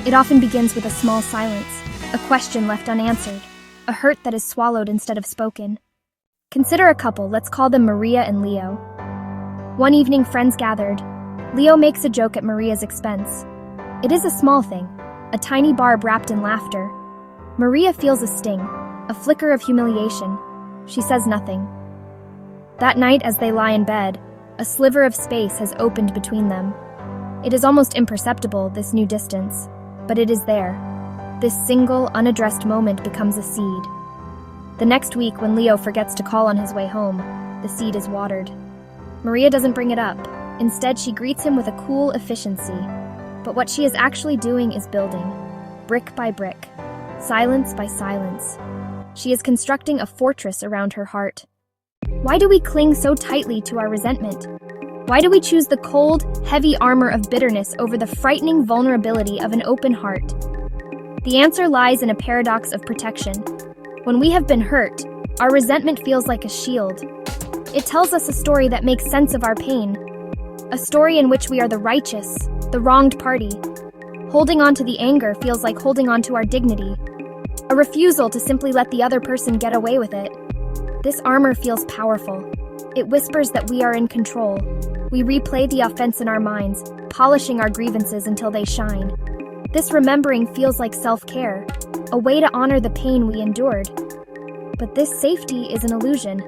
It often begins with a small silence, a question left unanswered, a hurt that is swallowed instead of spoken. Consider a couple, let's call them Maria and Leo. One evening, friends gathered. Leo makes a joke at Maria's expense. It is a small thing, a tiny barb wrapped in laughter. Maria feels a sting, a flicker of humiliation. She says nothing. That night, as they lie in bed, a sliver of space has opened between them. It is almost imperceptible, this new distance, but it is there. This single, unaddressed moment becomes a seed. The next week, when Leo forgets to call on his way home, the seed is watered. Maria doesn't bring it up. Instead, she greets him with a cool efficiency. But what she is actually doing is building, brick by brick, silence by silence. She is constructing a fortress around her heart. Why do we cling so tightly to our resentment? Why do we choose the cold, heavy armor of bitterness over the frightening vulnerability of an open heart? The answer lies in a paradox of protection. When we have been hurt, our resentment feels like a shield. It tells us a story that makes sense of our pain, a story in which we are the righteous, the wronged party. Holding on to the anger feels like holding on to our dignity, a refusal to simply let the other person get away with it. This armor feels powerful. It whispers that we are in control. We replay the offense in our minds, polishing our grievances until they shine. This remembering feels like self-care, a way to honor the pain we endured. But this safety is an illusion.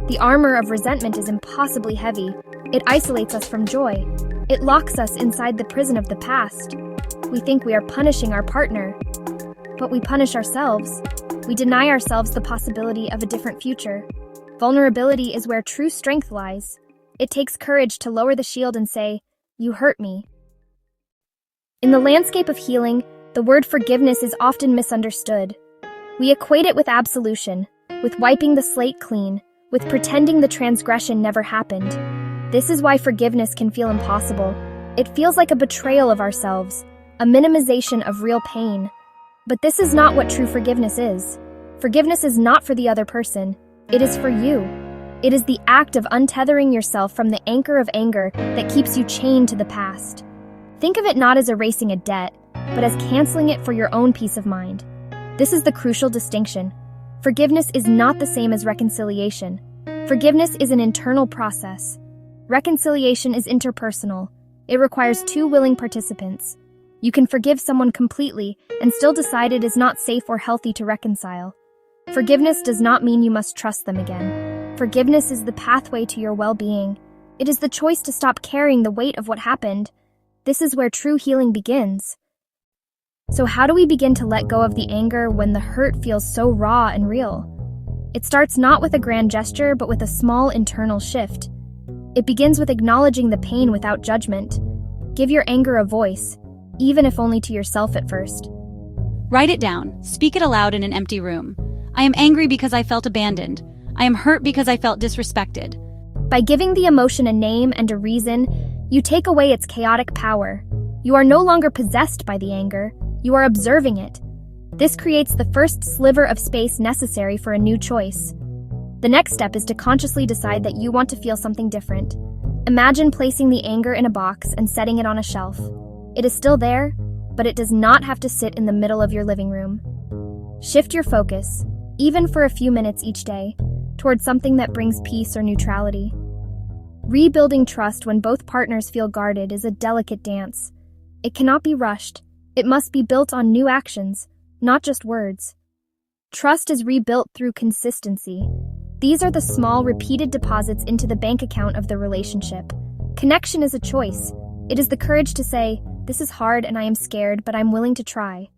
The armor of resentment is impossibly heavy. It isolates us from joy. It locks us inside the prison of the past. We think we are punishing our partner, but we punish ourselves. We deny ourselves the possibility of a different future. Vulnerability is where true strength lies. It takes courage to lower the shield and say, "You hurt me." In the landscape of healing, the word forgiveness is often misunderstood. We equate it with absolution, with wiping the slate clean, with pretending the transgression never happened. This is why forgiveness can feel impossible. It feels like a betrayal of ourselves, a minimization of real pain. But this is not what true forgiveness is. Forgiveness is not for the other person. It is for you. It is the act of untethering yourself from the anchor of anger that keeps you chained to the past. Think of it not as erasing a debt, but as canceling it for your own peace of mind. This is the crucial distinction. Forgiveness is not the same as reconciliation. Forgiveness is an internal process. Reconciliation is interpersonal. It requires two willing participants. You can forgive someone completely and still decide it is not safe or healthy to reconcile. Forgiveness does not mean you must trust them again. Forgiveness is the pathway to your well-being. It is the choice to stop carrying the weight of what happened. This is where true healing begins. So how do we begin to let go of the anger when the hurt feels so raw and real? It starts not with a grand gesture, but with a small internal shift. It begins with acknowledging the pain without judgment. Give your anger a voice, even if only to yourself at first. Write it down. Speak it aloud in an empty room. I am angry because I felt abandoned. I am hurt because I felt disrespected. By giving the emotion a name and a reason, you take away its chaotic power. You are no longer possessed by the anger. You are observing it. This creates the first sliver of space necessary for a new choice. The next step is to consciously decide that you want to feel something different. Imagine placing the anger in a box and setting it on a shelf. It is still there, but it does not have to sit in the middle of your living room. Shift your focus, even for a few minutes each day, towards something that brings peace or neutrality. Rebuilding trust when both partners feel guarded is a delicate dance. It cannot be rushed. It must be built on new actions, not just words. Trust is rebuilt through consistency. These are the small, repeated deposits into the bank account of the relationship. Connection is a choice. It is the courage to say, "This is hard and I am scared, but I'm willing to try."